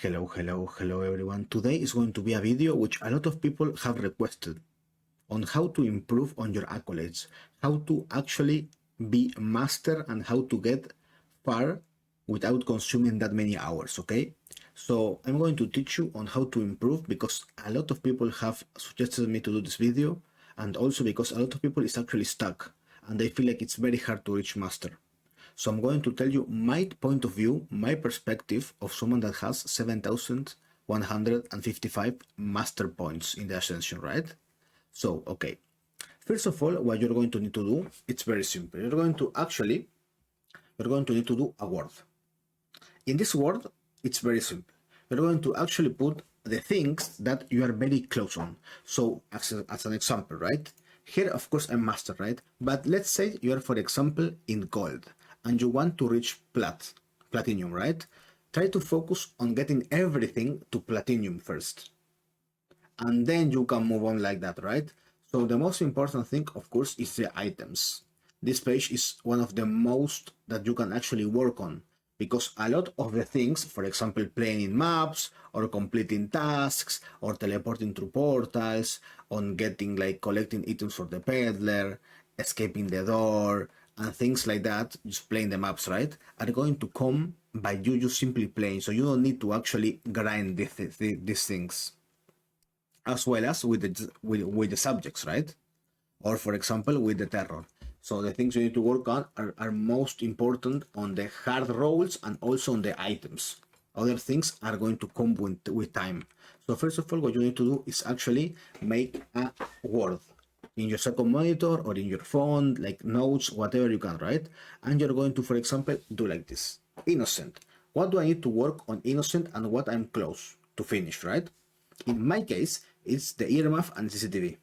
Hello everyone. Today is going to be a video which a lot of people have requested on how to improve on your accolades, how to actually be master and how to get far without consuming that many hours, okay? So I'm going to teach you on how to improve because a lot of people have suggested me to do this video, and also because a lot of people is actually stuck and they feel like it's very hard to reach master. So I'm going to tell you my point of view, my perspective of someone that has 7,155 master points in the Ascension, right? So, okay. First of all, what you're going to need to do, it's very simple. You're going to need to do a word. In this word, it's very simple. You're going to actually put the things that you are very close on. So, as an example, right? Here, of course, I'm master, right? But let's say you are, for example, in gold and you want to reach platinum, right? Try to focus on getting everything to platinum first. And then you can move on like that, right? So the most important thing, of course, is the items. This page is one of the most that you can actually work on, because a lot of the things, for example, playing in maps or completing tasks or teleporting through portals, on getting like collecting items for the peddler, escaping the door, and things like that, just playing the maps, right, are going to come by you just simply playing. So you don't need to actually grind these things. As well as with the subjects, right? Or for example, with the terror. So the things you need to work on are most important on the hard rolls and also on the items. Other things are going to come with time. So first of all, what you need to do is actually make a word in your second monitor or in your phone, like notes, whatever you can, right? And you're going to, for example, do like this. Innocent. What do I need to work on innocent and what I'm close to finish, right? In my case, it's the earmuff and CCTV.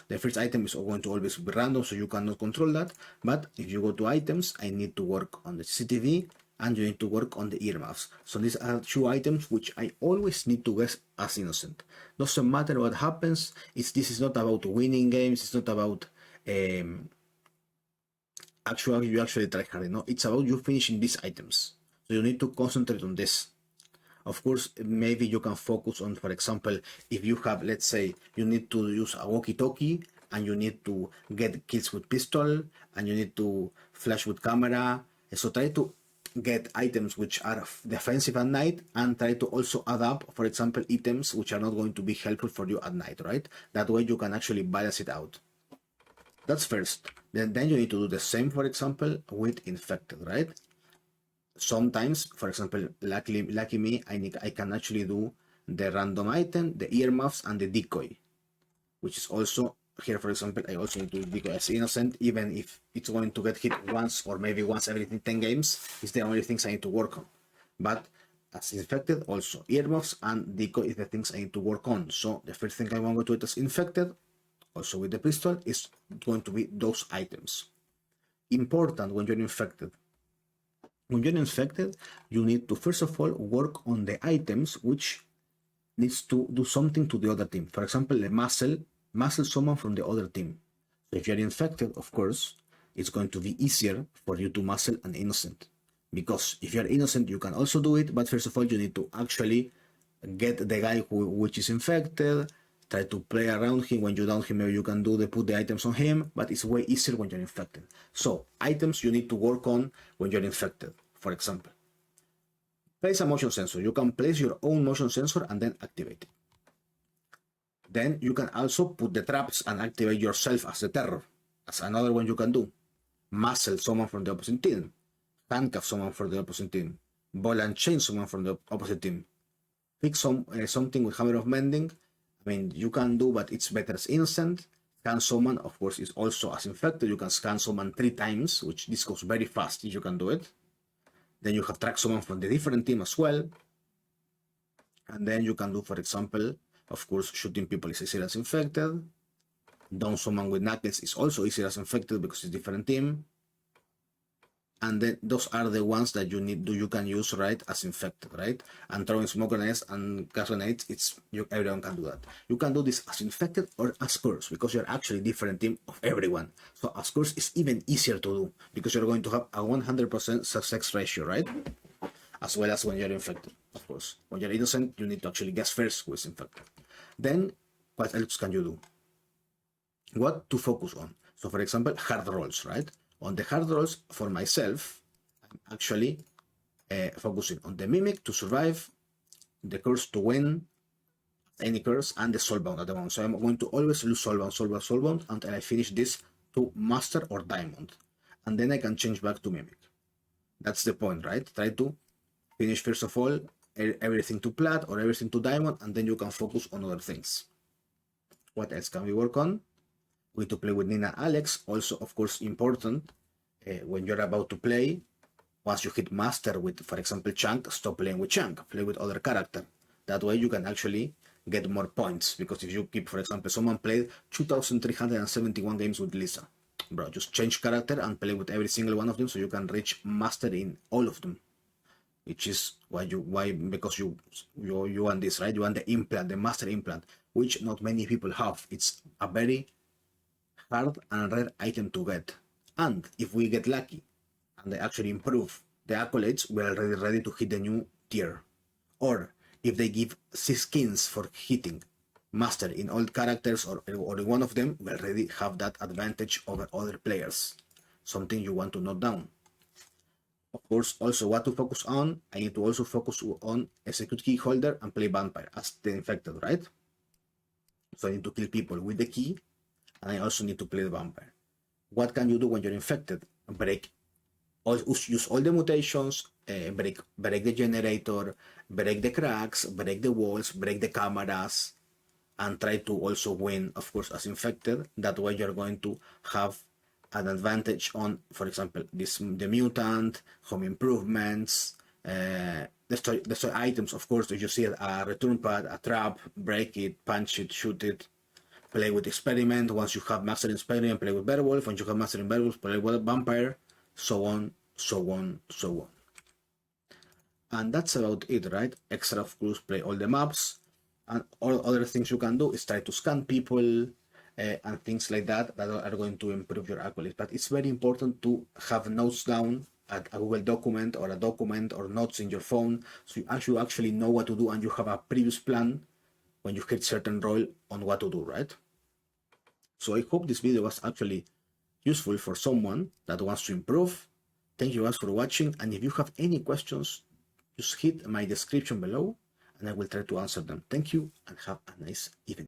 The first item is going to always be random, so you cannot control that. But if you go to items, I need to work on the CCTV and you need to work on the earmuffs. So these are two items which I always need to guess as innocent. Doesn't matter what happens. This is not about winning games. It's not about you actually try hard. No, it's about you finishing these items. So you need to concentrate on this. Of course, maybe you can focus on, for example, if you have, let's say, you need to use a walkie-talkie and you need to get kills with pistol and you need to flash with camera. So try to get items which are defensive at night and try to also add up, for example, items which are not going to be helpful for you at night, right? That way you can actually balance it out. That's first. Then you need to do the same, for example, with infected, right? Sometimes, for example, lucky me, I can actually do the random item, the earmuffs, and the decoy, which is also here. For example, I also need to do decoy as innocent, even if it's going to get hit once or maybe once every 10 games. It's the only things I need to work on. But as infected, also earmuffs and decoy is the things I need to work on. So the first thing I want to do it as infected, also with the pistol, is going to be those items. Important when you're infected. When you're infected, you need to first of all work on the items which needs to do something to the other team. For example, the muscle someone from the other team. So if you're infected, of course, it's going to be easier for you to muscle an innocent. Because if you're innocent, you can also do it, but first of all, you need to actually get the guy which is infected, try to play around him. When you down him, maybe you can put the items on him, but it's way easier when you're infected. So items you need to work on when you're infected. For example, place a motion sensor. You can place your own motion sensor and then activate it. Then you can also put the traps and activate yourself as the terror. That's another one you can do. Muzzle someone from the opposite team. Handcuff someone from the opposite team. Ball and chain someone from the opposite team. Fix something with hammer of mending. I mean, you can do, but it's better as innocent. Scan someone, of course, is also as infected. You can scan someone 3 times, which this goes very fast if you can do it. Then you have tracked someone from the different team as well. And then you can do, for example, of course, shooting people is easier as infected. Down someone with knuckles is also easier as infected because it's different team. And then those are the ones that you can use, right, as infected, right? And throwing smoke grenades and gas grenades, everyone can do that. You can do this as infected or as curse because you're actually different team of everyone. So as curse is even easier to do because you're going to have a 100% success ratio, right? As well as when you're infected. of course. When you're innocent, you need to actually guess first who is infected. Then, what else can you do? What to focus on? So, for example, hard rolls, right? On the hard rolls, for myself, I'm actually focusing on the mimic to survive, the curse to win, any curse, and the soulbound at the moment. So I'm going to always lose soulbound until I finish this to master or diamond, and then I can change back to mimic. That's the point, right? Try to finish first of all everything to plat or everything to diamond, and then you can focus on other things. What else can we work on? We need to play with Nina Alex. Also, of course, important when you're about to play. Once you hit master with, for example, Chunk, stop playing with Chunk. Play with other character. That way you can actually get more points. Because if you keep, for example, someone played 2,371 games with Lisa. Bro, just change character and play with every single one of them so you can reach master in all of them. Which is because you want this, right? You want the implant, the master implant, which not many people have. It's a very hard and rare item to get. And if we get lucky and they actually improve the accolades, we're already ready to hit the new tier. Or if they give 6 skins for hitting master in all characters or in one of them, we already have that advantage over other players. Something you want to note down. Of course, also what to focus on. I need to also focus on execute key holder and play vampire as the infected, right? So I need to kill people with the key, and I also need to play the vampire. What can you do when you're infected? Use all the mutations, break the generator, break the cracks, break the walls, break the cameras, and try to also win, of course, as infected. That way you're going to have an advantage on, for example, the mutant, home improvements, destroy items, of course. If you see a return pad, a trap, break it, punch it, shoot it. Play with experiment. Once you have master in experiment, play with werewolf. Once you have master in werewolf, play with vampire, so on, so on, so on. And that's about it, right? Extra, of course, play all the maps. And all other things you can do is try to scan people and things like that are going to improve your accolades. But it's very important to have notes down at a Google document or notes in your phone, so you actually know what to do and you have a previous plan when you hit certain role on what to do, right? So I hope this video was actually useful for someone that wants to improve. Thank you guys for watching, and if you have any questions, just hit my description below and I will try to answer them. Thank you and have a nice evening.